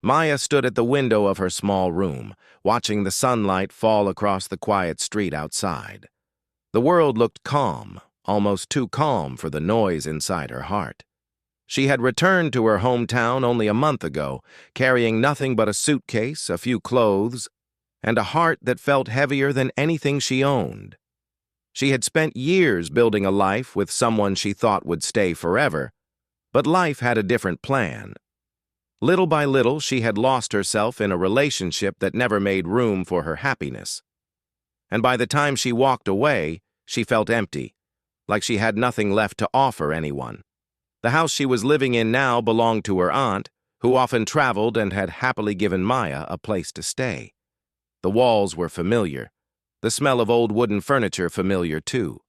Maya stood at the window of her small room, watching the sunlight fall across the quiet street outside. The world looked calm, almost too calm for the noise inside her heart. She had returned to her hometown only a month ago, carrying nothing but a suitcase, a few clothes, and a heart that felt heavier than anything she owned. She had spent years building a life with someone she thought would stay forever, but life had a different plan. Little by little, she had lost herself in a relationship that never made room for her happiness. And by the time she walked away, she felt empty, like she had nothing left to offer anyone. The house she was living in now belonged to her aunt, who often traveled and had happily given Maya a place to stay. The walls were familiar, the smell of old wooden furniture familiar too.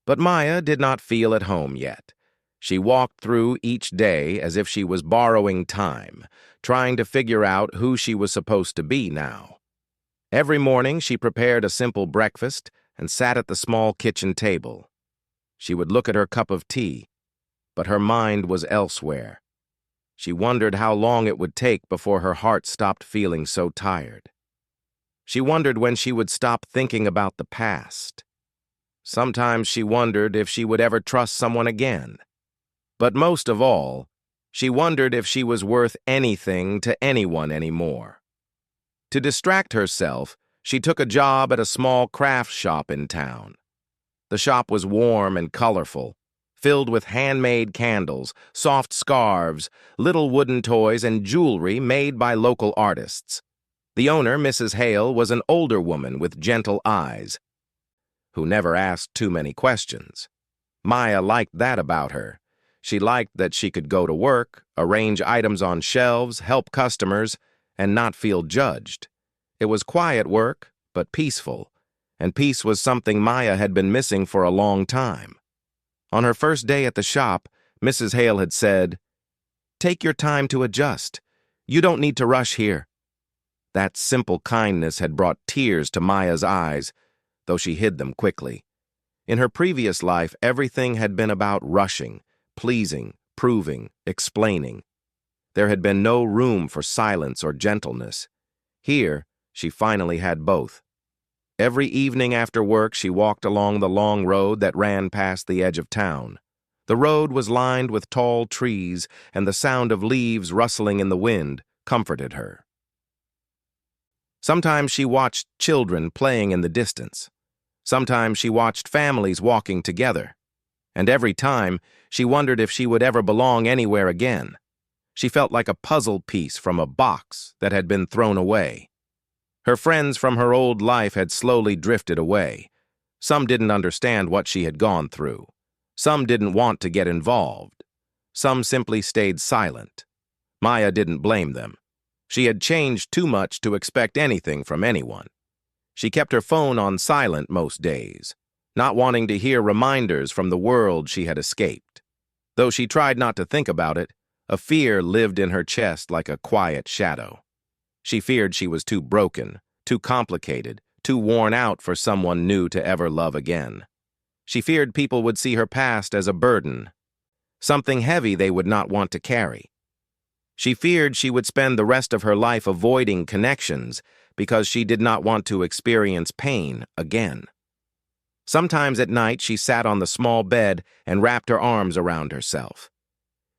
But Maya did not feel at home yet. She walked through each day as if she was borrowing time, trying to figure out who she was supposed to be now. Every morning she prepared a simple breakfast and sat at the small kitchen table. She would look at her cup of tea, but her mind was elsewhere. She wondered how long it would take before her heart stopped feeling so tired. She wondered when she would stop thinking about the past. Sometimes she wondered if she would ever trust someone again. But most of all, she wondered if she was worth anything to anyone anymore. To distract herself, she took a job at a small craft shop in town. The shop was warm and colorful, filled with handmade candles, soft scarves, little wooden toys, and jewelry made by local artists. The owner, Mrs. Hale, was an older woman with gentle eyes, who never asked too many questions. Maya liked that about her. She liked that she could go to work, arrange items on shelves, help customers, and not feel judged. It was quiet work, but peaceful, and peace was something Maya had been missing for a long time. On her first day at the shop, Mrs. Hale had said, "Take your time to adjust. You don't need to rush here." That simple kindness had brought tears to Maya's eyes, though she hid them quickly. In her previous life, everything had been about rushing, pleasing, proving, explaining. There had been no room for silence or gentleness. Here, she finally had both. Every evening after work, she walked along the long road that ran past the edge of town. The road was lined with tall trees, and the sound of leaves rustling in the wind comforted her. Sometimes she watched children playing in the distance. Sometimes she watched families walking together. And every time, she wondered if she would ever belong anywhere again. She felt like a puzzle piece from a box that had been thrown away. Her friends from her old life had slowly drifted away. Some didn't understand what she had gone through. Some didn't want to get involved. Some simply stayed silent. Maya didn't blame them. She had changed too much to expect anything from anyone. She kept her phone on silent most days, not wanting to hear reminders from the world she had escaped. Though she tried not to think about it, a fear lived in her chest like a quiet shadow. She feared she was too broken, too complicated, too worn out for someone new to ever love again. She feared people would see her past as a burden, something heavy they would not want to carry. She feared she would spend the rest of her life avoiding connections because she did not want to experience pain again. Sometimes at night she sat on the small bed and wrapped her arms around herself.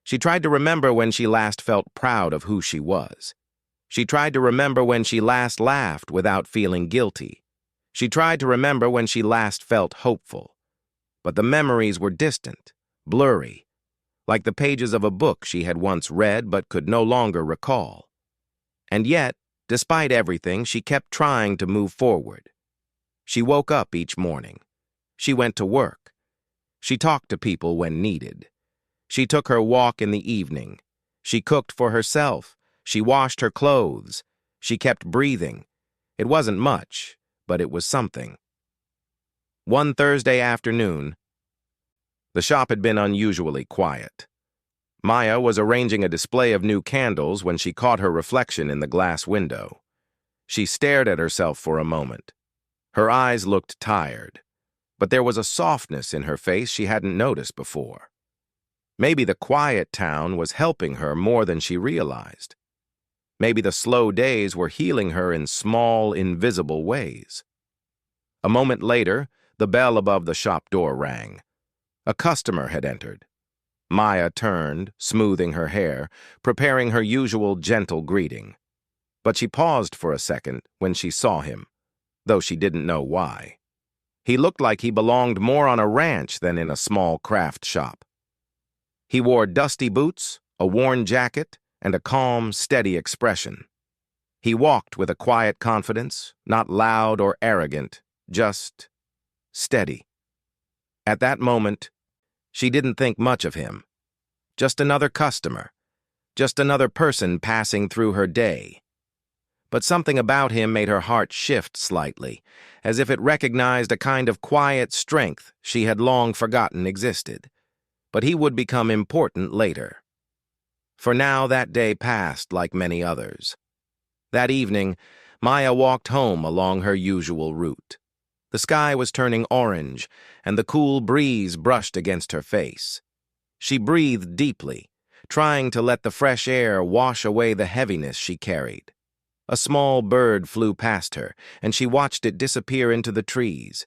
She tried to remember when she last felt proud of who she was. She tried to remember when she last laughed without feeling guilty. She tried to remember when she last felt hopeful. But the memories were distant, blurry, like the pages of a book she had once read but could no longer recall. And yet, despite everything, she kept trying to move forward. She woke up each morning. She went to work. She talked to people when needed. She took her walk in the evening. She cooked for herself. She washed her clothes. She kept breathing. It wasn't much, but it was something. One Thursday afternoon, the shop had been unusually quiet. Maya was arranging a display of new candles when she caught her reflection in the glass window. She stared at herself for a moment. Her eyes looked tired, but there was a softness in her face she hadn't noticed before. Maybe the quiet town was helping her more than she realized. Maybe the slow days were healing her in small, invisible ways. A moment later, the bell above the shop door rang. A customer had entered. Maya turned, smoothing her hair, preparing her usual gentle greeting. But she paused for a second when she saw him, though she didn't know why. He looked like he belonged more on a ranch than in a small craft shop. He wore dusty boots, a worn jacket, and a calm, steady expression. He walked with a quiet confidence, not loud or arrogant, just steady. At that moment, she didn't think much of him. Just another customer. Just another person passing through her day. But something about him made her heart shift slightly, as if it recognized a kind of quiet strength she had long forgotten existed. But he would become important later. For now, that day passed like many others. That evening, Maya walked home along her usual route. The sky was turning orange, and the cool breeze brushed against her face. She breathed deeply, trying to let the fresh air wash away the heaviness she carried. A small bird flew past her, and she watched it disappear into the trees.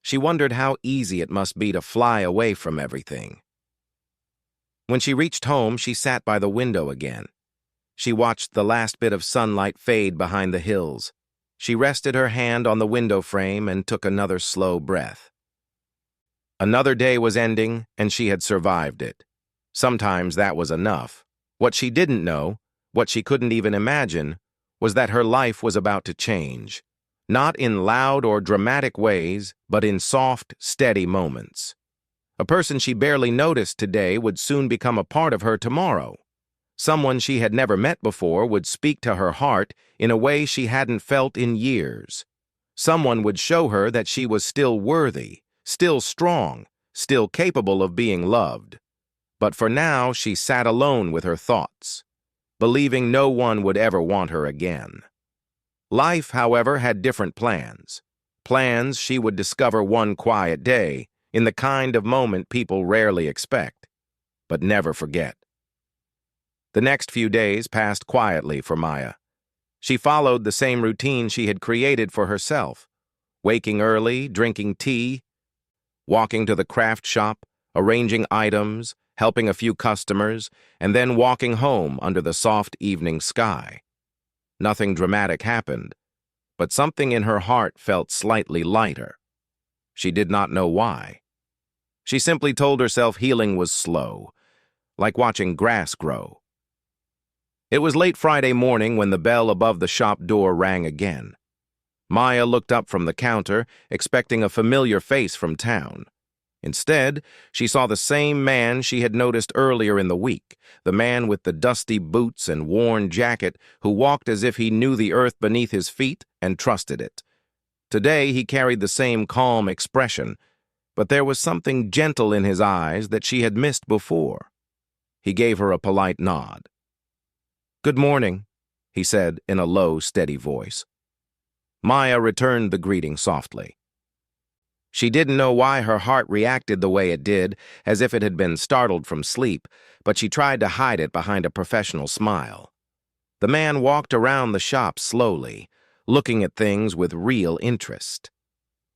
She wondered how easy it must be to fly away from everything. When she reached home, she sat by the window again. She watched the last bit of sunlight fade behind the hills. She rested her hand on the window frame and took another slow breath. Another day was ending, and she had survived it. Sometimes that was enough. What she didn't know, what she couldn't even imagine, was that her life was about to change. Not in loud or dramatic ways, but in soft, steady moments. A person she barely noticed today would soon become a part of her tomorrow. Someone she had never met before would speak to her heart in a way she hadn't felt in years. Someone would show her that she was still worthy, still strong, still capable of being loved. But for now, she sat alone with her thoughts, believing no one would ever want her again. Life, however, had different plans. Plans she would discover one quiet day, in the kind of moment people rarely expect, but never forget. The next few days passed quietly for Maya. She followed the same routine she had created for herself, waking early, drinking tea, walking to the craft shop, arranging items, helping a few customers, and then walking home under the soft evening sky. Nothing dramatic happened, but something in her heart felt slightly lighter. She did not know why. She simply told herself healing was slow, like watching grass grow. It was late Friday morning when the bell above the shop door rang again. Maya looked up from the counter, expecting a familiar face from town. Instead, she saw the same man she had noticed earlier in the week, the man with the dusty boots and worn jacket who walked as if he knew the earth beneath his feet and trusted it. Today, he carried the same calm expression, but there was something gentle in his eyes that she had missed before. He gave her a polite nod. "Good morning," he said in a low, steady voice. Maya returned the greeting softly. She didn't know why her heart reacted the way it did, as if it had been startled from sleep, but she tried to hide it behind a professional smile. The man walked around the shop slowly, looking at things with real interest.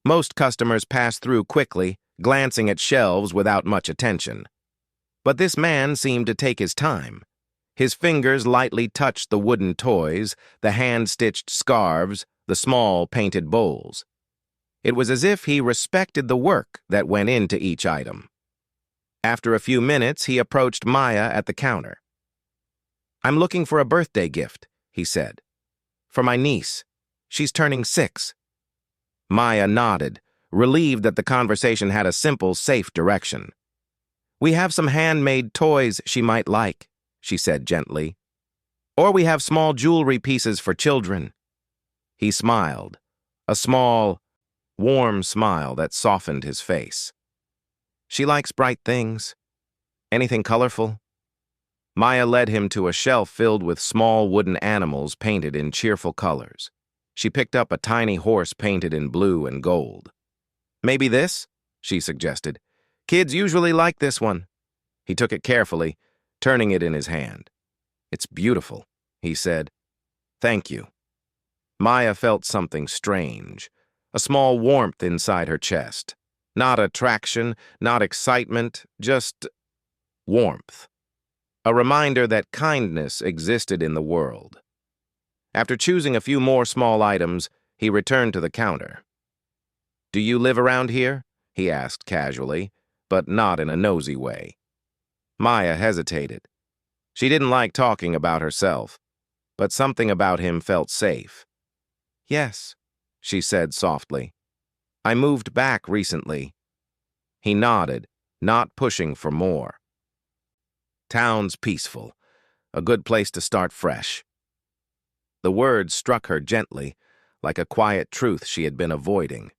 Most customers passed through quickly, glancing at shelves without much attention. But this man seemed to take his time. His fingers lightly touched the wooden toys, the hand-stitched scarves, the small painted bowls. It was as if he respected the work that went into each item. After a few minutes, he approached Maya at the counter. "I'm looking for a birthday gift," he said. "For my niece. She's turning 6. Maya nodded, relieved that the conversation had a simple, safe direction. "We have some handmade toys she might like," she said gently. "Or we have small jewelry pieces for children." He smiled, a small, warm smile that softened his face. "She likes bright things. Anything colorful?" Maya led him to a shelf filled with small wooden animals painted in cheerful colors. She picked up a tiny horse painted in blue and gold. "Maybe this?" she suggested. "Kids usually like this one." He took it carefully, turning it in his hand. "It's beautiful," he said. Thank you. Maya felt something strange, a small warmth inside her chest. Not attraction, not excitement, just warmth. A reminder that kindness existed in the world. After choosing a few more small items, he returned to the counter. "Do you live around here?" he asked casually, but not in a nosy way. Maya hesitated. She didn't like talking about herself, but something about him felt safe. "Yes," she said softly. "I moved back recently." He nodded, not pushing for more. Town's peaceful, a good place to start fresh. The words struck her gently, like a quiet truth she had been avoiding.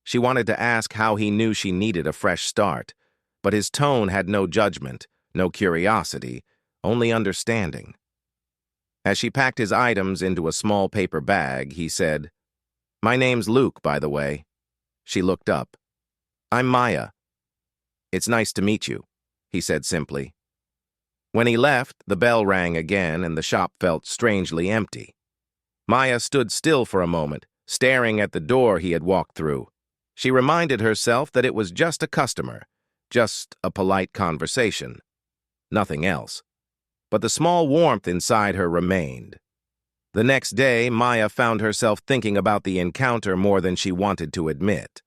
She wanted to ask how he knew she needed a fresh start, but his tone had no judgment, no curiosity, only understanding. As she packed his items into a small paper bag, he said, "My name's Luke, by the way." She looked up. "I'm Maya." "It's nice to meet you," he said simply. When he left, the bell rang again and the shop felt strangely empty. Maya stood still for a moment, staring at the door he had walked through. She reminded herself that it was just a customer, just a polite conversation. Nothing else. But the small warmth inside her remained. The next day, Maya found herself thinking about the encounter more than she wanted to admit.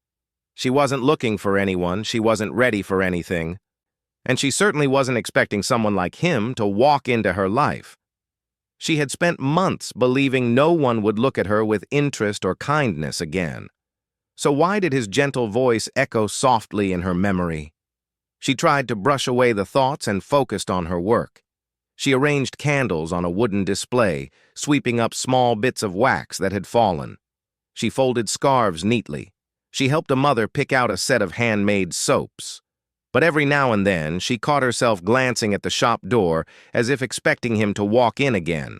She wasn't looking for anyone, she wasn't ready for anything, and she certainly wasn't expecting someone like him to walk into her life. She had spent months believing no one would look at her with interest or kindness again. So why did his gentle voice echo softly in her memory? She tried to brush away the thoughts and focused on her work. She arranged candles on a wooden display, sweeping up small bits of wax that had fallen. She folded scarves neatly. She helped a mother pick out a set of handmade soaps. But every now and then, she caught herself glancing at the shop door as if expecting him to walk in again.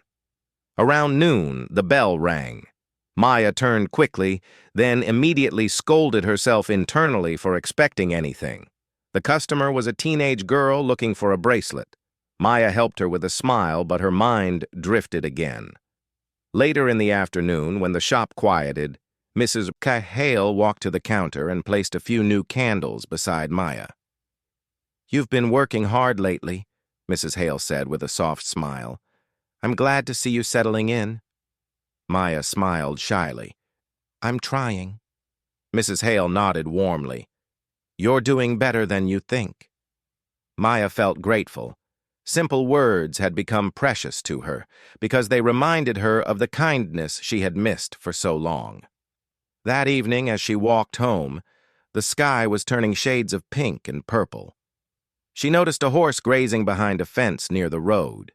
Around noon, the bell rang. Maya turned quickly, then immediately scolded herself internally for expecting anything. The customer was a teenage girl looking for a bracelet. Maya helped her with a smile, but her mind drifted again. Later in the afternoon, when the shop quieted, Mrs. Hale walked to the counter and placed a few new candles beside Maya. "You've been working hard lately," Mrs. Hale said with a soft smile. "I'm glad to see you settling in." Maya smiled shyly. "I'm trying." Mrs. Hale nodded warmly. "You're doing better than you think." Maya felt grateful. Simple words had become precious to her because they reminded her of the kindness she had missed for so long. That evening, as she walked home, the sky was turning shades of pink and purple. She noticed a horse grazing behind a fence near the road.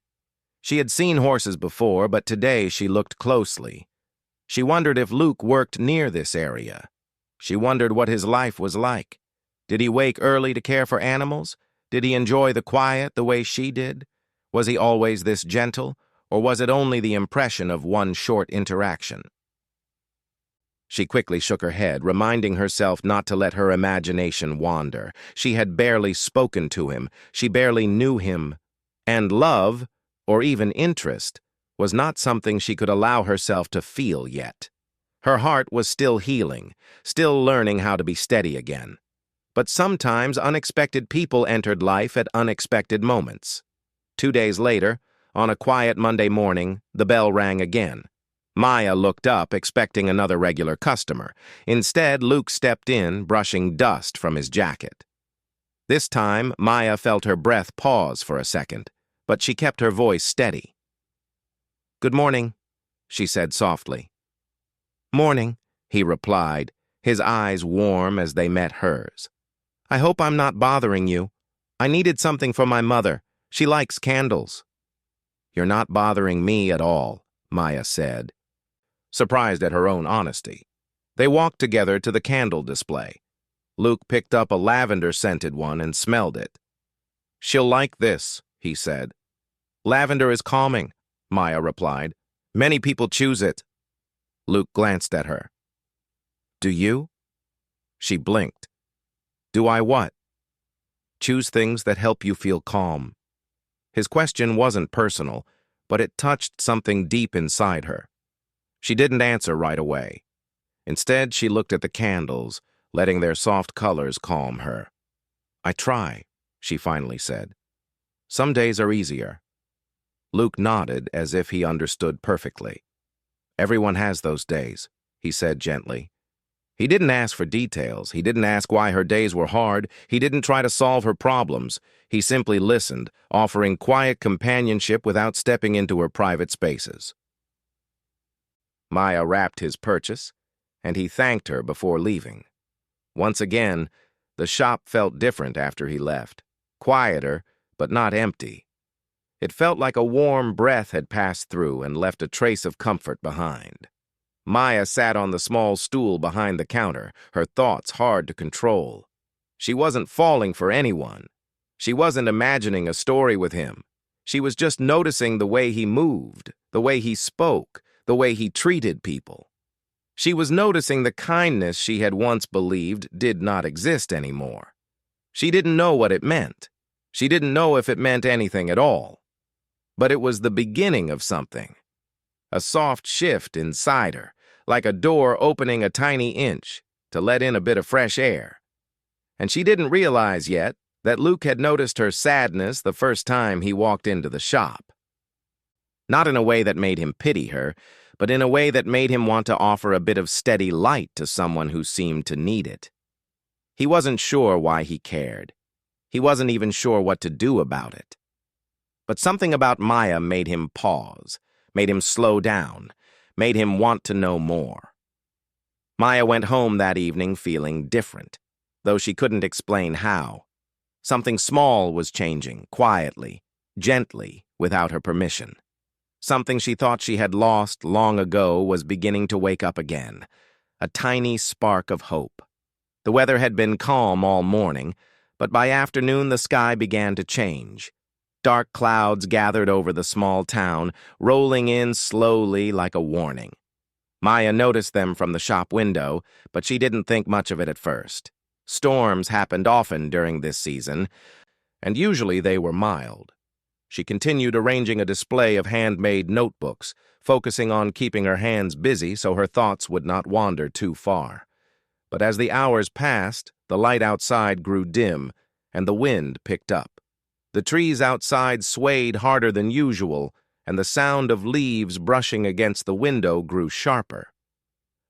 She had seen horses before, but today she looked closely. She wondered if Luke worked near this area. She wondered what his life was like. Did he wake early to care for animals? Did he enjoy the quiet the way she did? Was he always this gentle, or was it only the impression of one short interaction? She quickly shook her head, reminding herself not to let her imagination wander. She had barely spoken to him. She barely knew him. And love, or even interest, was not something she could allow herself to feel yet. Her heart was still healing, still learning how to be steady again. But sometimes unexpected people entered life at unexpected moments. 2 days later, on a quiet Monday morning, the bell rang again. Maya looked up, expecting another regular customer. Instead, Luke stepped in, brushing dust from his jacket. This time, Maya felt her breath pause for a second, but she kept her voice steady. "Good morning," she said softly. "Morning," he replied, his eyes warm as they met hers. "I hope I'm not bothering you. I needed something for my mother. She likes candles." "You're not bothering me at all," Maya said, surprised at her own honesty. They walked together to the candle display. Luke picked up a lavender-scented one and smelled it. "She'll like this," he said. "Lavender is calming," Maya replied. "Many people choose it." Luke glanced at her. "Do you?" She blinked. "Do I what?" "Choose things that help you feel calm." His question wasn't personal, but it touched something deep inside her. She didn't answer right away. Instead, she looked at the candles, letting their soft colors calm her. "I try," she finally said. "Some days are easier." Luke nodded as if he understood perfectly. "Everyone has those days," he said gently. He didn't ask for details. He didn't ask why her days were hard. He didn't try to solve her problems. He simply listened, offering quiet companionship without stepping into her private spaces. Maya wrapped his purchase, and he thanked her before leaving. Once again, the shop felt different after he left. Quieter, but not empty. It felt like a warm breath had passed through and left a trace of comfort behind. Maya sat on the small stool behind the counter, her thoughts hard to control. She wasn't falling for anyone. She wasn't imagining a story with him. She was just noticing the way he moved, the way he spoke, the way he treated people. She was noticing the kindness she had once believed did not exist anymore. She didn't know what it meant. She didn't know if it meant anything at all. But it was the beginning of something. A soft shift inside her, like a door opening a tiny inch to let in a bit of fresh air. And she didn't realize yet that Luke had noticed her sadness the first time he walked into the shop. Not in a way that made him pity her, but in a way that made him want to offer a bit of steady light to someone who seemed to need it. He wasn't sure why he cared. He wasn't even sure what to do about it. But something about Maya made him pause, made him slow down, made him want to know more. Maya went home that evening feeling different, though she couldn't explain how. Something small was changing, quietly, gently, without her permission. Something she thought she had lost long ago was beginning to wake up again, a tiny spark of hope. The weather had been calm all morning, but by afternoon the sky began to change. Dark clouds gathered over the small town, rolling in slowly like a warning. Maya noticed them from the shop window, but she didn't think much of it at first. Storms happened often during this season, and usually they were mild. She continued arranging a display of handmade notebooks, focusing on keeping her hands busy so her thoughts would not wander too far. But as the hours passed, the light outside grew dim, and the wind picked up. The trees outside swayed harder than usual, and the sound of leaves brushing against the window grew sharper.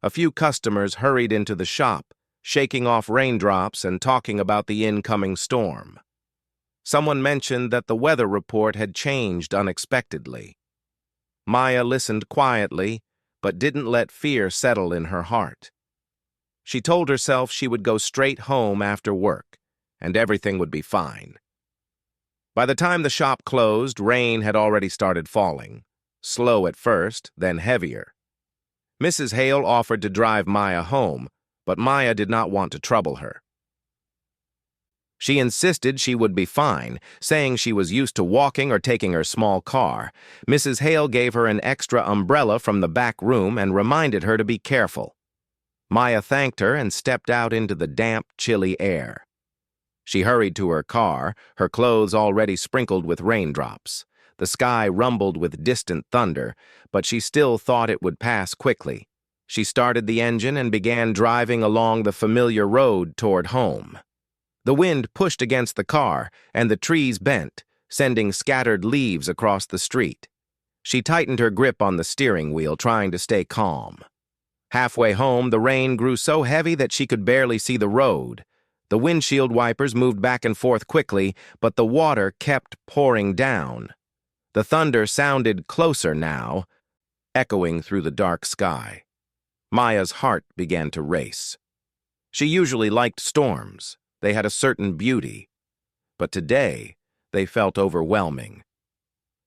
A few customers hurried into the shop, shaking off raindrops and talking about the incoming storm. Someone mentioned that the weather report had changed unexpectedly. Maya listened quietly, but didn't let fear settle in her heart. She told herself she would go straight home after work, and everything would be fine. By the time the shop closed, rain had already started falling, slow at first, then heavier. Mrs. Hale offered to drive Maya home, but Maya did not want to trouble her. She insisted she would be fine, saying she was used to walking or taking her small car. Mrs. Hale gave her an extra umbrella from the back room and reminded her to be careful. Maya thanked her and stepped out into the damp, chilly air. She hurried to her car, her clothes already sprinkled with raindrops. The sky rumbled with distant thunder, but she still thought it would pass quickly. She started the engine and began driving along the familiar road toward home. The wind pushed against the car, and the trees bent, sending scattered leaves across the street. She tightened her grip on the steering wheel, trying to stay calm. Halfway home, the rain grew so heavy that she could barely see the road. The windshield wipers moved back and forth quickly, but the water kept pouring down. The thunder sounded closer now, echoing through the dark sky. Maya's heart began to race. She usually liked storms. They had a certain beauty. But today, they felt overwhelming.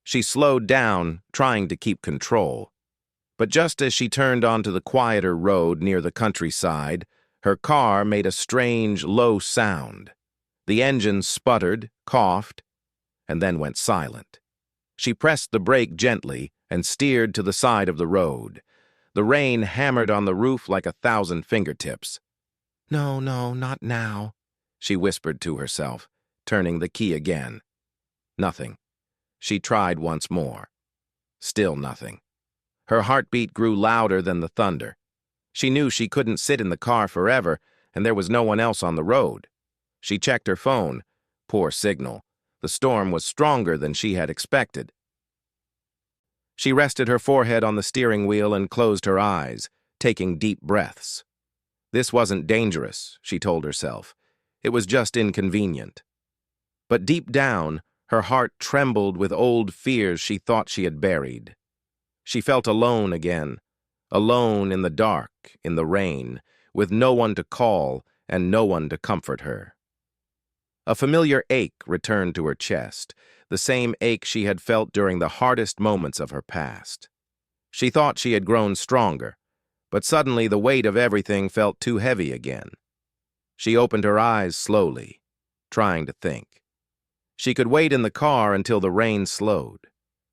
She slowed down, trying to keep control. But just as she turned onto the quieter road near the countryside, her car made a strange, low sound. The engine sputtered, coughed, and then went silent. She pressed the brake gently and steered to the side of the road. The rain hammered on the roof like 1,000 fingertips. "No, not now," she whispered to herself, turning the key again. Nothing. She tried once more. Still nothing. Her heartbeat grew louder than the thunder. She knew she couldn't sit in the car forever, and there was no one else on the road. She checked her phone. Poor signal. The storm was stronger than she had expected. She rested her forehead on the steering wheel and closed her eyes, taking deep breaths. This wasn't dangerous, she told herself. It was just inconvenient. But deep down, her heart trembled with old fears she thought she had buried. She felt alone again, alone in the dark, in the rain, with no one to call and no one to comfort her. A familiar ache returned to her chest, the same ache she had felt during the hardest moments of her past. She thought she had grown stronger, but suddenly the weight of everything felt too heavy again. She opened her eyes slowly, trying to think. She could wait in the car until the rain slowed.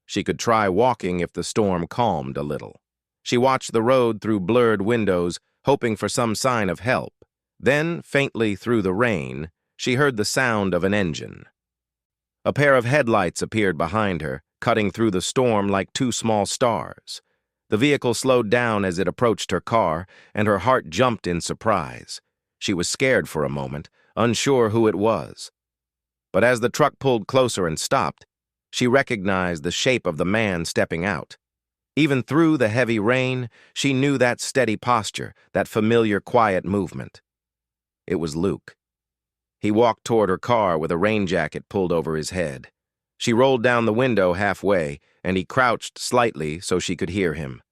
She could try walking if the storm calmed a little. She watched the road through blurred windows, hoping for some sign of help. Then, faintly through the rain, she heard the sound of an engine. A pair of headlights appeared behind her, cutting through the storm like two small stars. The vehicle slowed down as it approached her car, and her heart jumped in surprise. She was scared for a moment, unsure who it was. But as the truck pulled closer and stopped, she recognized the shape of the man stepping out. Even through the heavy rain, she knew that steady posture, that familiar quiet movement. It was Luke. He walked toward her car with a rain jacket pulled over his head. She rolled down the window halfway, and he crouched slightly so she could hear him.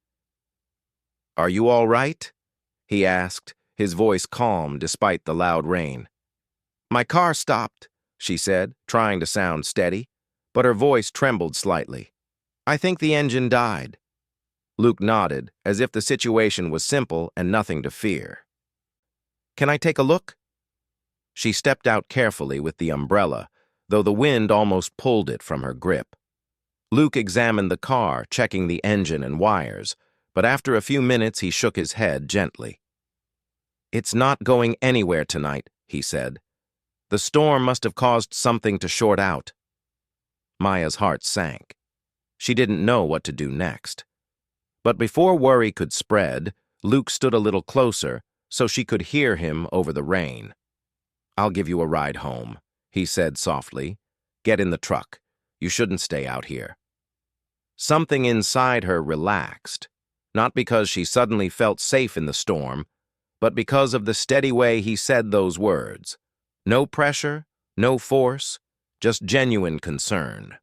"Are you all right?" he asked, his voice calm despite the loud rain. "My car stopped," she said, trying to sound steady, but her voice trembled slightly. "I think the engine died." Luke nodded, as if the situation was simple and nothing to fear. "Can I take a look?" She stepped out carefully with the umbrella, though the wind almost pulled it from her grip. Luke examined the car, checking the engine and wires, but after a few minutes he shook his head gently. "It's not going anywhere tonight," he said. "The storm must have caused something to short out." Maya's heart sank. She didn't know what to do next. But before worry could spread, Luke stood a little closer so she could hear him over the rain. "I'll give you a ride home," he said softly. "Get in the truck. You shouldn't stay out here." Something inside her relaxed, not because she suddenly felt safe in the storm, but because of the steady way he said those words. No pressure, no force, just genuine concern.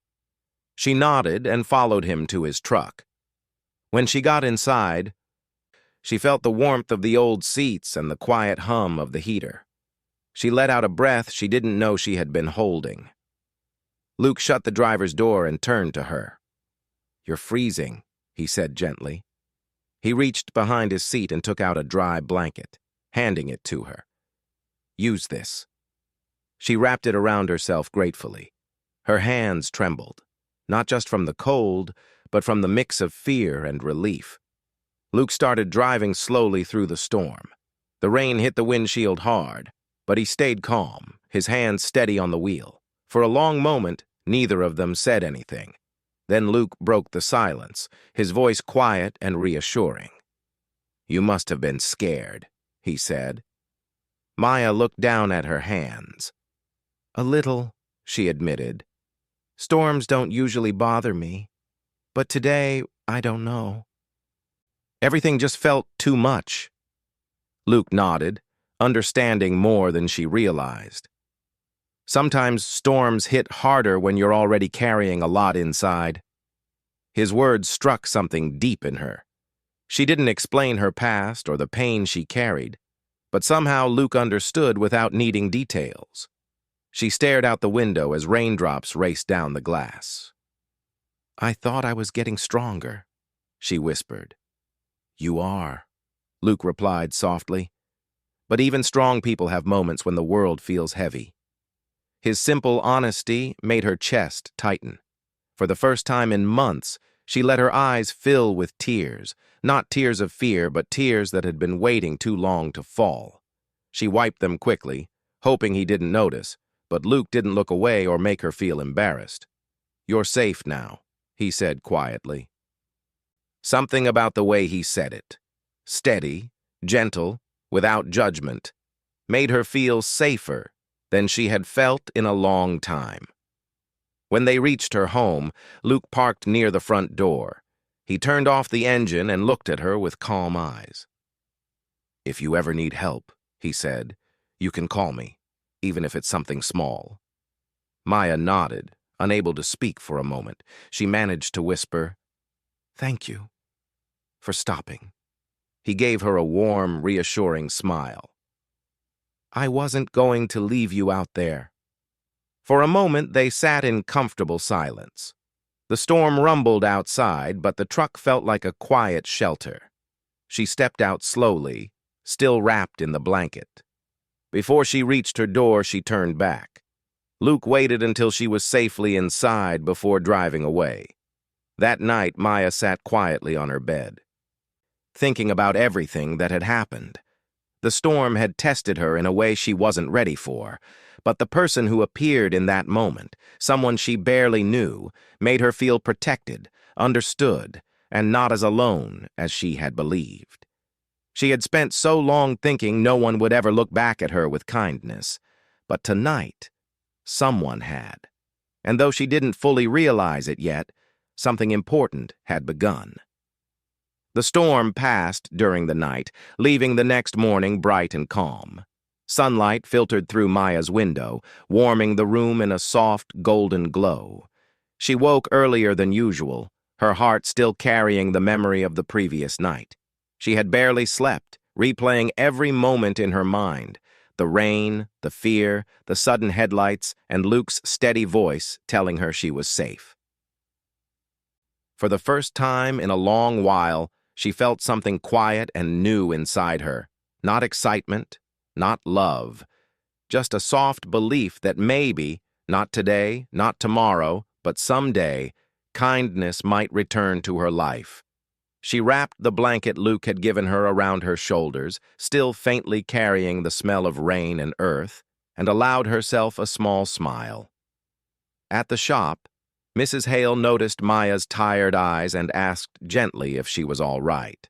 She nodded and followed him to his truck. When she got inside, she felt the warmth of the old seats and the quiet hum of the heater. She let out a breath she didn't know she had been holding. Luke shut the driver's door and turned to her. "You're freezing," he said gently. He reached behind his seat and took out a dry blanket, handing it to her. "Use this." She wrapped it around herself gratefully. Her hands trembled, not just from the cold, but from the mix of fear and relief. Luke started driving slowly through the storm. The rain hit the windshield hard, but he stayed calm, his hands steady on the wheel. For a long moment, neither of them said anything. Then Luke broke the silence, his voice quiet and reassuring. "You must have been scared," he said. Maya looked down at her hands. "A little," she admitted. "Storms don't usually bother me, but today, I don't know. Everything just felt too much." Luke nodded, understanding more than she realized. Sometimes storms hit harder when you're already carrying a lot inside. His words struck something deep in her. She didn't explain her past or the pain she carried, but somehow Luke understood without needing details. She stared out the window as raindrops raced down the glass. "I thought I was getting stronger," she whispered. "You are," Luke replied softly. "But even strong people have moments when the world feels heavy." His simple honesty made her chest tighten. For the first time in months, she let her eyes fill with tears, not tears of fear, but tears that had been waiting too long to fall. She wiped them quickly, hoping he didn't notice, but Luke didn't look away or make her feel embarrassed. "You're safe now," he said quietly. Something about the way he said it, steady, gentle, without judgment, made her feel safer than she had felt in a long time. When they reached her home, Luke parked near the front door. He turned off the engine and looked at her with calm eyes. "If you ever need help," he said, "you can call me, even if it's something small." Maya nodded, unable to speak for a moment. She managed to whisper, "Thank you for stopping." He gave her a warm, reassuring smile. "I wasn't going to leave you out there." For a moment, they sat in comfortable silence. The storm rumbled outside, but the truck felt like a quiet shelter. She stepped out slowly, still wrapped in the blanket. Before she reached her door, she turned back. Luke waited until she was safely inside before driving away. That night, Maya sat quietly on her bed, thinking about everything that had happened. The storm had tested her in a way she wasn't ready for, but the person who appeared in that moment, someone she barely knew, made her feel protected, understood, and not as alone as she had believed. She had spent so long thinking no one would ever look back at her with kindness, but tonight, someone had. And though she didn't fully realize it yet, something important had begun. The storm passed during the night, leaving the next morning bright and calm. Sunlight filtered through Maya's window, warming the room in a soft, golden glow. She woke earlier than usual, her heart still carrying the memory of the previous night. She had barely slept, replaying every moment in her mind, the rain, the fear, the sudden headlights, and Luke's steady voice telling her she was safe. For the first time in a long while, she felt something quiet and new inside her. Not excitement, not love, just a soft belief that maybe, not today, not tomorrow, but someday, kindness might return to her life. She wrapped the blanket Luke had given her around her shoulders, still faintly carrying the smell of rain and earth, and allowed herself a small smile. At the shop, Mrs. Hale noticed Maya's tired eyes and asked gently if she was all right.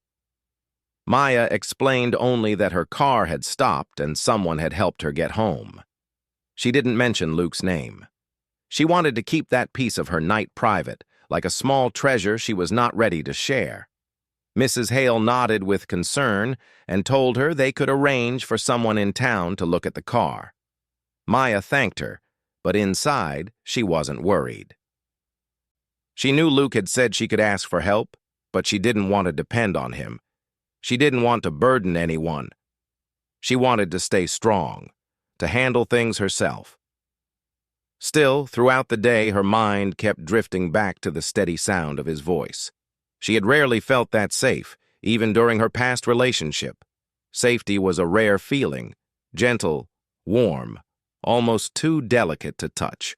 Maya explained only that her car had stopped and someone had helped her get home. She didn't mention Luke's name. She wanted to keep that piece of her night private, like a small treasure she was not ready to share. Mrs. Hale nodded with concern and told her they could arrange for someone in town to look at the car. Maya thanked her, but inside she wasn't worried. She knew Luke had said she could ask for help, but she didn't want to depend on him. She didn't want to burden anyone. She wanted to stay strong, to handle things herself. Still, throughout the day, her mind kept drifting back to the steady sound of his voice. She had rarely felt that safe, even during her past relationship. Safety was a rare feeling, gentle, warm, almost too delicate to touch.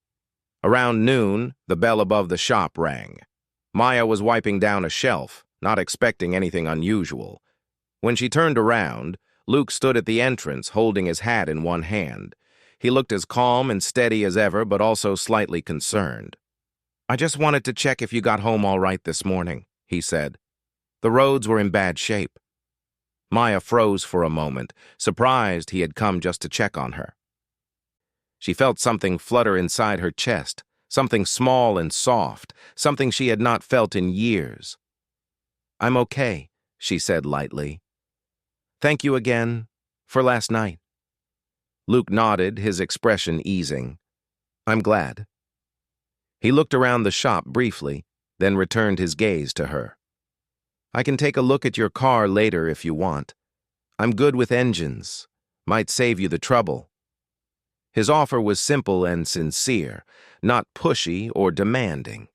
Around noon, the bell above the shop rang. Maya was wiping down a shelf, not expecting anything unusual. When she turned around, Luke stood at the entrance, holding his hat in one hand. He looked as calm and steady as ever, but also slightly concerned. "I just wanted to check if you got home all right this morning," he said. "The roads were in bad shape." Maya froze for a moment, surprised he had come just to check on her. She felt something flutter inside her chest, something small and soft, something she had not felt in years. "I'm okay," she said lightly. "Thank you again for last night." Luke nodded, his expression easing. "I'm glad." He looked around the shop briefly, then returned his gaze to her. "I can take a look at your car later if you want. I'm good with engines. Might save you the trouble." His offer was simple and sincere, not pushy or demanding.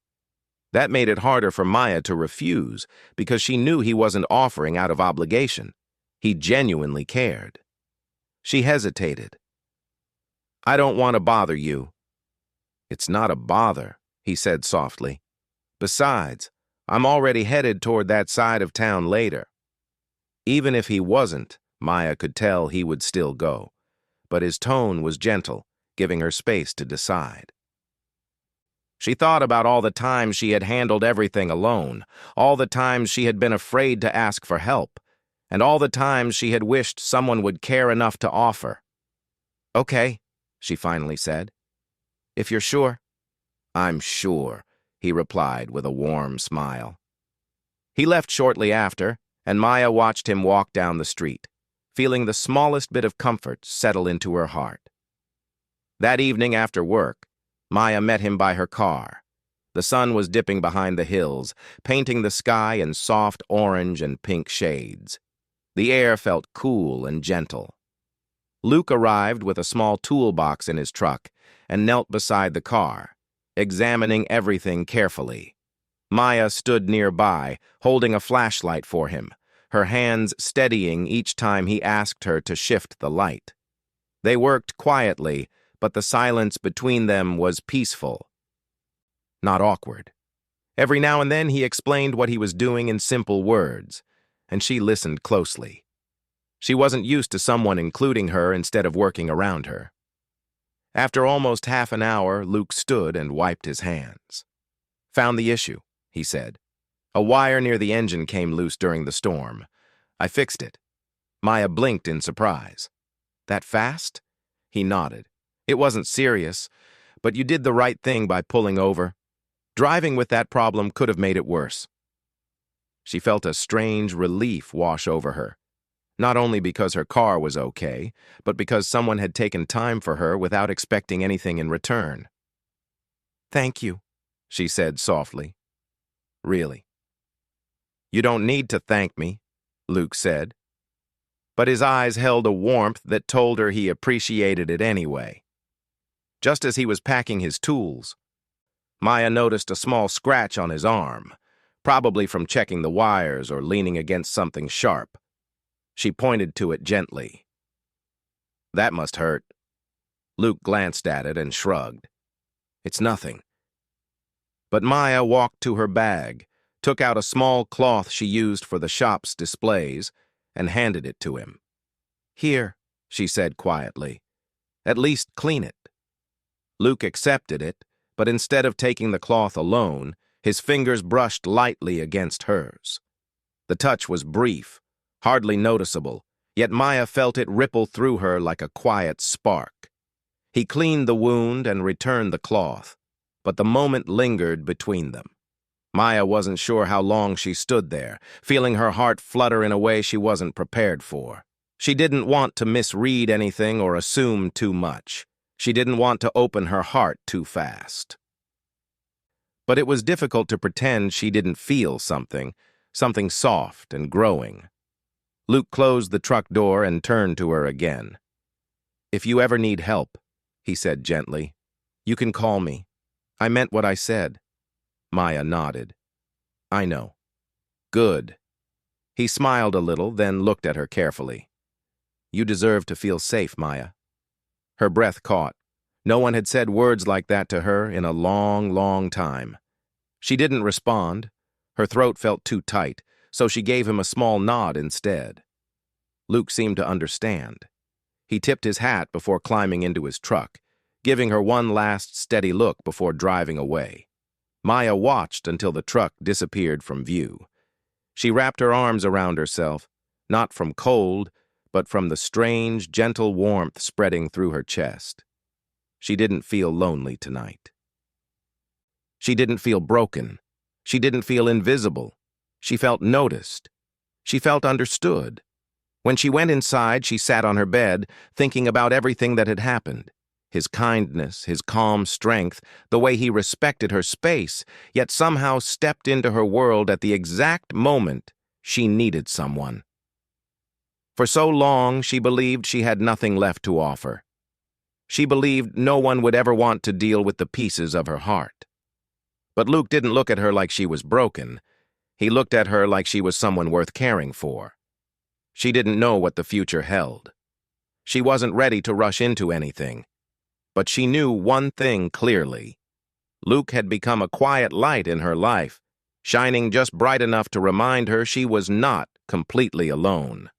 That made it harder for Maya to refuse, because she knew he wasn't offering out of obligation. He genuinely cared. She hesitated. "I don't want to bother you." "It's not a bother," he said softly. "Besides, I'm already headed toward that side of town later." Even if he wasn't, Maya could tell he would still go. But his tone was gentle, giving her space to decide. She thought about all the times she had handled everything alone, all the times she had been afraid to ask for help, and all the times she had wished someone would care enough to offer. "Okay," she finally said. "If you're sure." "I'm sure," he replied with a warm smile. He left shortly after, and Maya watched him walk down the street, feeling the smallest bit of comfort settle into her heart. That evening after work, Maya met him by her car. The sun was dipping behind the hills, painting the sky in soft orange and pink shades. The air felt cool and gentle. Luke arrived with a small toolbox in his truck and knelt beside the car, examining everything carefully. Maya stood nearby, holding a flashlight for him, her hands steadying each time he asked her to shift the light. They worked quietly, but the silence between them was peaceful, not awkward. Every now and then he explained what he was doing in simple words, and she listened closely. She wasn't used to someone including her instead of working around her. After almost half an hour, Luke stood and wiped his hands. "Found the issue," he said. "A wire near the engine came loose during the storm. I fixed it." Maya blinked in surprise. "That fast?" He nodded. "It wasn't serious, but you did the right thing by pulling over. Driving with that problem could have made it worse." She felt a strange relief wash over her, not only because her car was okay, but because someone had taken time for her without expecting anything in return. "Thank you," she said softly. "Really?" "You don't need to thank me," Luke said. But his eyes held a warmth that told her he appreciated it anyway. Just as he was packing his tools, Maya noticed a small scratch on his arm, probably from checking the wires or leaning against something sharp. She pointed to it gently. "That must hurt." Luke glanced at it and shrugged. "It's nothing." But Maya walked to her bag, took out a small cloth she used for the shop's displays, and handed it to him. "Here," she said quietly. "At least clean it." Luke accepted it, but instead of taking the cloth alone, his fingers brushed lightly against hers. The touch was brief, hardly noticeable, yet Maya felt it ripple through her like a quiet spark. He cleaned the wound and returned the cloth, but the moment lingered between them. Maya wasn't sure how long she stood there, feeling her heart flutter in a way she wasn't prepared for. She didn't want to misread anything or assume too much. She didn't want to open her heart too fast. But it was difficult to pretend she didn't feel something soft and growing. Luke closed the truck door and turned to her again. "If you ever need help," he said gently, "you can call me. I meant what I said." Maya nodded. "I know." "Good." He smiled a little, then looked at her carefully. "You deserve to feel safe, Maya." Her breath caught. No one had said words like that to her in a long, long time. She didn't respond. Her throat felt too tight, so she gave him a small nod instead. Luke seemed to understand. He tipped his hat before climbing into his truck, giving her one last steady look before driving away. Maya watched until the truck disappeared from view. She wrapped her arms around herself, not from cold, but from the strange, gentle warmth spreading through her chest. She didn't feel lonely tonight. She didn't feel broken. She didn't feel invisible. She felt noticed. She felt understood. When she went inside, she sat on her bed, thinking about everything that had happened. His kindness, his calm strength, the way he respected her space, yet somehow stepped into her world at the exact moment she needed someone. For so long, she believed she had nothing left to offer. She believed no one would ever want to deal with the pieces of her heart. But Luke didn't look at her like she was broken. He looked at her like she was someone worth caring for. She didn't know what the future held. She wasn't ready to rush into anything. But she knew one thing clearly. Luke had become a quiet light in her life, shining just bright enough to remind her she was not completely alone.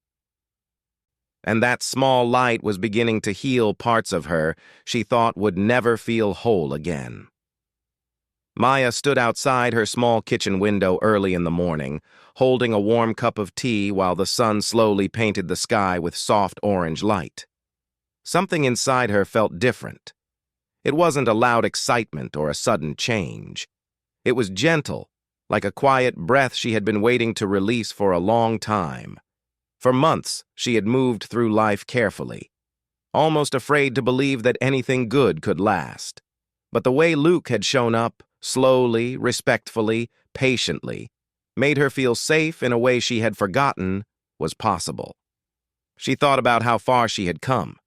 And that small light was beginning to heal parts of her she thought would never feel whole again. Maya stood outside her small kitchen window early in the morning, holding a warm cup of tea while the sun slowly painted the sky with soft orange light. Something inside her felt different. It wasn't a loud excitement or a sudden change. It was gentle, like a quiet breath she had been waiting to release for a long time. For months, she had moved through life carefully, almost afraid to believe that anything good could last. But the way Luke had shown up, slowly, respectfully, patiently, made her feel safe in a way she had forgotten was possible. She thought about how far she had come.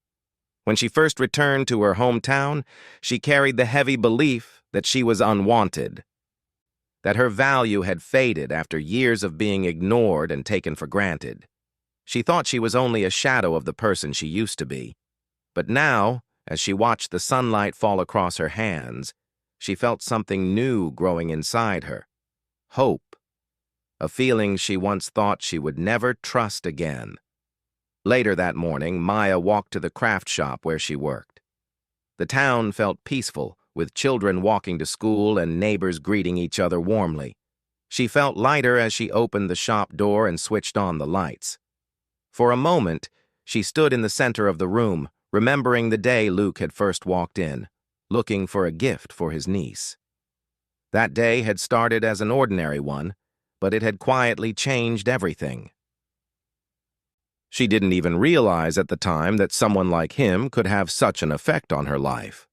When she first returned to her hometown, she carried the heavy belief that she was unwanted, that her value had faded after years of being ignored and taken for granted. She thought she was only a shadow of the person she used to be. But now, as she watched the sunlight fall across her hands, she felt something new growing inside her. Hope. A feeling she once thought she would never trust again. Later that morning, Maya walked to the craft shop where she worked. The town felt peaceful, with children walking to school and neighbors greeting each other warmly. She felt lighter as she opened the shop door and switched on the lights. For a moment, she stood in the center of the room, remembering the day Luke had first walked in, looking for a gift for his niece. That day had started as an ordinary one, but it had quietly changed everything. She didn't even realize at the time that someone like him could have such an effect on her life.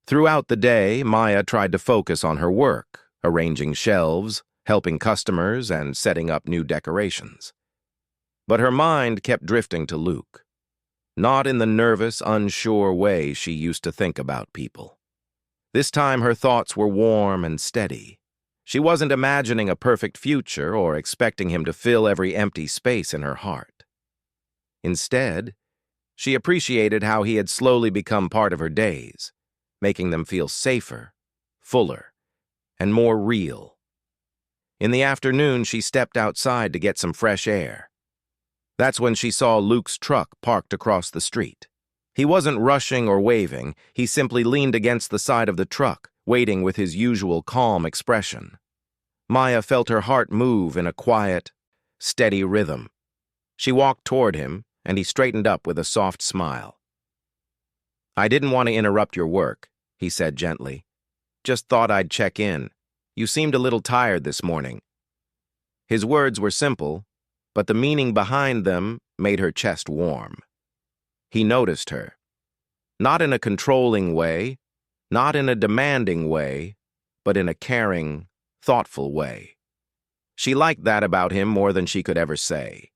Throughout the day, Maya tried to focus on her work, arranging shelves, helping customers, and setting up new decorations. But her mind kept drifting to Luke, not in the nervous, unsure way she used to think about people. This time her thoughts were warm and steady. She wasn't imagining a perfect future or expecting him to fill every empty space in her heart. Instead, she appreciated how he had slowly become part of her days, making them feel safer, fuller, and more real. In the afternoon, she stepped outside to get some fresh air. That's when she saw Luke's truck parked across the street. He wasn't rushing or waving, he simply leaned against the side of the truck, waiting with his usual calm expression. Maya felt her heart move in a quiet, steady rhythm. She walked toward him, and he straightened up with a soft smile. "I didn't want to interrupt your work," he said gently. "Just thought I'd check in. You seemed a little tired this morning." His words were simple, but the meaning behind them made her chest warm. He noticed her. Not in a controlling way, not in a demanding way, but in a caring, thoughtful way. She liked that about him more than she could ever say.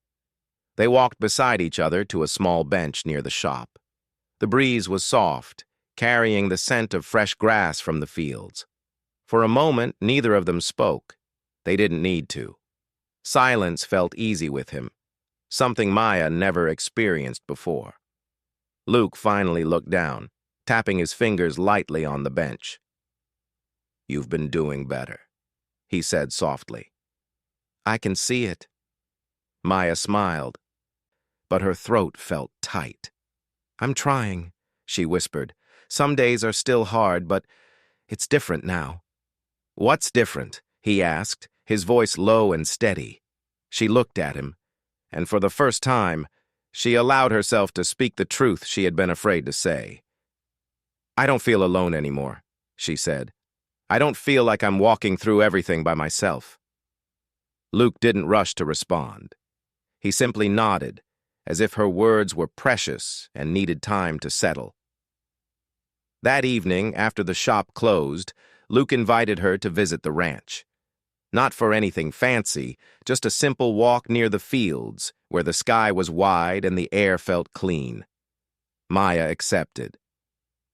They walked beside each other to a small bench near the shop. The breeze was soft, carrying the scent of fresh grass from the fields. For a moment, neither of them spoke. They didn't need to. Silence felt easy with him, something Maya never experienced before. Luke finally looked down, tapping his fingers lightly on the bench. "You've been doing better," he said softly. "I can see it." Maya smiled, but her throat felt tight. "I'm trying," she whispered. "Some days are still hard, but it's different now." "What's different?" he asked, his voice low and steady. She looked at him, and for the first time, she allowed herself to speak the truth she had been afraid to say. "I don't feel alone anymore," she said. "I don't feel like I'm walking through everything by myself." Luke didn't rush to respond. He simply nodded, as if her words were precious and needed time to settle. That evening, after the shop closed, Luke invited her to visit the ranch. Not for anything fancy, just a simple walk near the fields, where the sky was wide and the air felt clean. Maya accepted.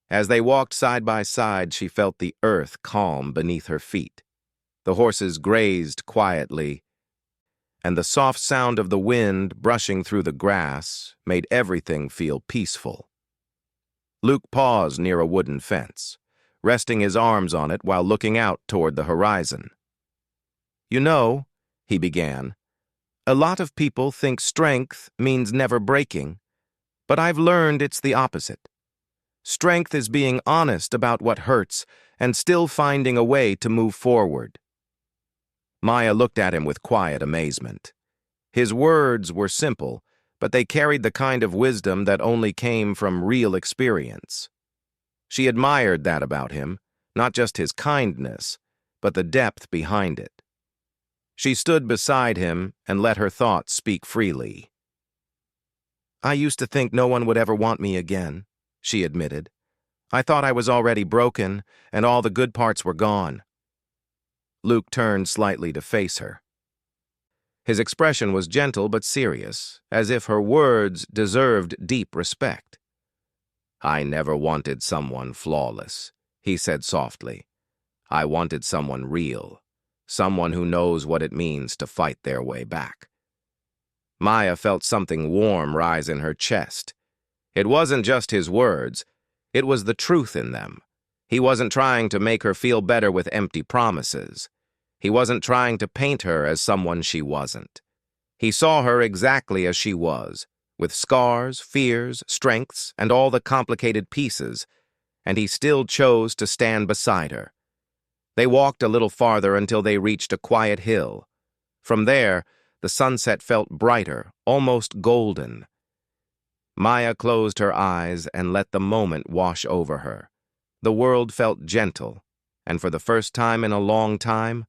As they walked side by side, she felt the earth calm beneath her feet. The horses grazed quietly, and the soft sound of the wind brushing through the grass made everything feel peaceful. Luke paused near a wooden fence, resting his arms on it while looking out toward the horizon. "You know," he began, "a lot of people think strength means never breaking, but I've learned it's the opposite. Strength is being honest about what hurts and still finding a way to move forward. Maya looked at him with quiet amazement. His words were simple, but they carried the kind of wisdom that only came from real experience. She admired that about him, not just his kindness, but the depth behind it. She stood beside him and let her thoughts speak freely. "I used to think no one would ever want me again," she admitted. "I thought I was already broken, and all the good parts were gone." Luke turned slightly to face her. His expression was gentle but serious, as if her words deserved deep respect. "I never wanted someone flawless," he said softly. "I wanted someone real, someone who knows what it means to fight their way back." Maya felt something warm rise in her chest. It wasn't just his words, it was the truth in them. He wasn't trying to make her feel better with empty promises. He wasn't trying to paint her as someone she wasn't. He saw her exactly as she was, with scars, fears, strengths, and all the complicated pieces, and he still chose to stand beside her. They walked a little farther until they reached a quiet hill. From there, the sunset felt brighter, almost golden. Maya closed her eyes and let the moment wash over her. The world felt gentle, and for the first time in a long time,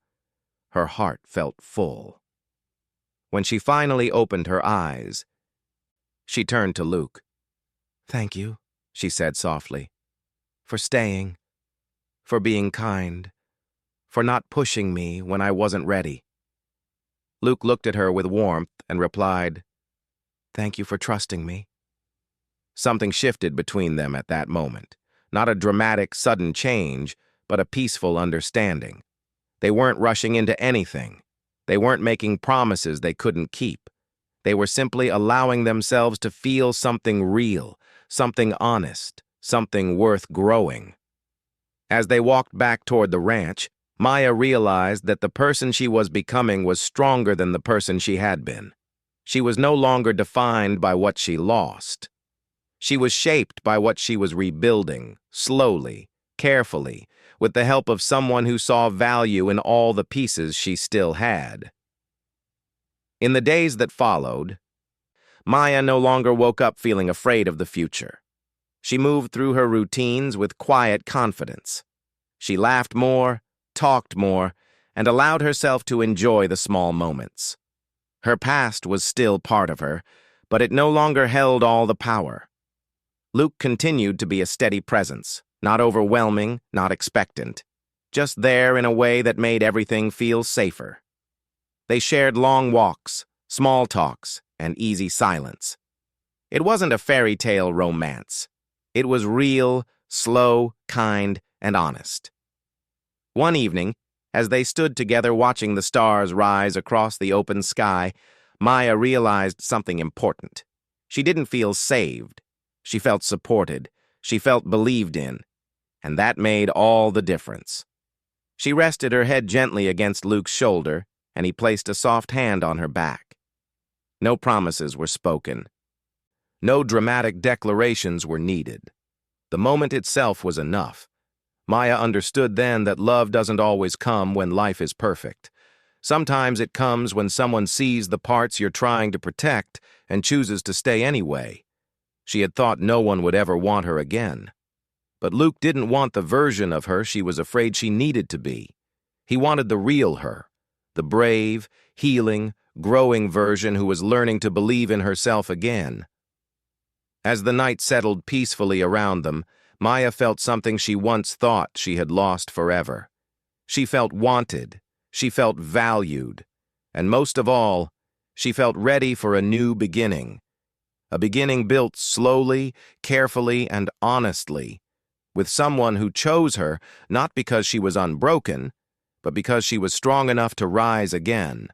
her heart felt full. When she finally opened her eyes, she turned to Luke. "Thank you," she said softly, "for staying, for being kind, for not pushing me when I wasn't ready." Luke looked at her with warmth and replied, "Thank you for trusting me." Something shifted between them at that moment. Not a dramatic, sudden change, but a peaceful understanding. They weren't rushing into anything. They weren't making promises they couldn't keep. They were simply allowing themselves to feel something real, something honest, something worth growing. As they walked back toward the ranch, Maya realized that the person she was becoming was stronger than the person she had been. She was no longer defined by what she lost. She was shaped by what she was rebuilding, slowly, carefully, with the help of someone who saw value in all the pieces she still had. In the days that followed, Maya no longer woke up feeling afraid of the future. She moved through her routines with quiet confidence. She laughed more, talked more, and allowed herself to enjoy the small moments. Her past was still part of her, but it no longer held all the power. Luke continued to be a steady presence, not overwhelming, not expectant, just there in a way that made everything feel safer. They shared long walks, small talks, and easy silence. It wasn't a fairy tale romance. It was real, slow, kind, and honest. One evening, as they stood together watching the stars rise across the open sky, Maya realized something important. She didn't feel saved. She felt supported. She felt believed in. And that made all the difference. She rested her head gently against Luke's shoulder, and he placed a soft hand on her back. No promises were spoken. No dramatic declarations were needed. The moment itself was enough. Maya understood then that love doesn't always come when life is perfect. Sometimes it comes when someone sees the parts you're trying to protect and chooses to stay anyway. She had thought no one would ever want her again. But Luke didn't want the version of her she was afraid she needed to be. He wanted the real her, the brave, healing, growing version who was learning to believe in herself again. As the night settled peacefully around them, Maya felt something she once thought she had lost forever. She felt wanted, she felt valued, and most of all, she felt ready for a new beginning. A beginning built slowly, carefully, and honestly, with someone who chose her not because she was unbroken, but because she was strong enough to rise again.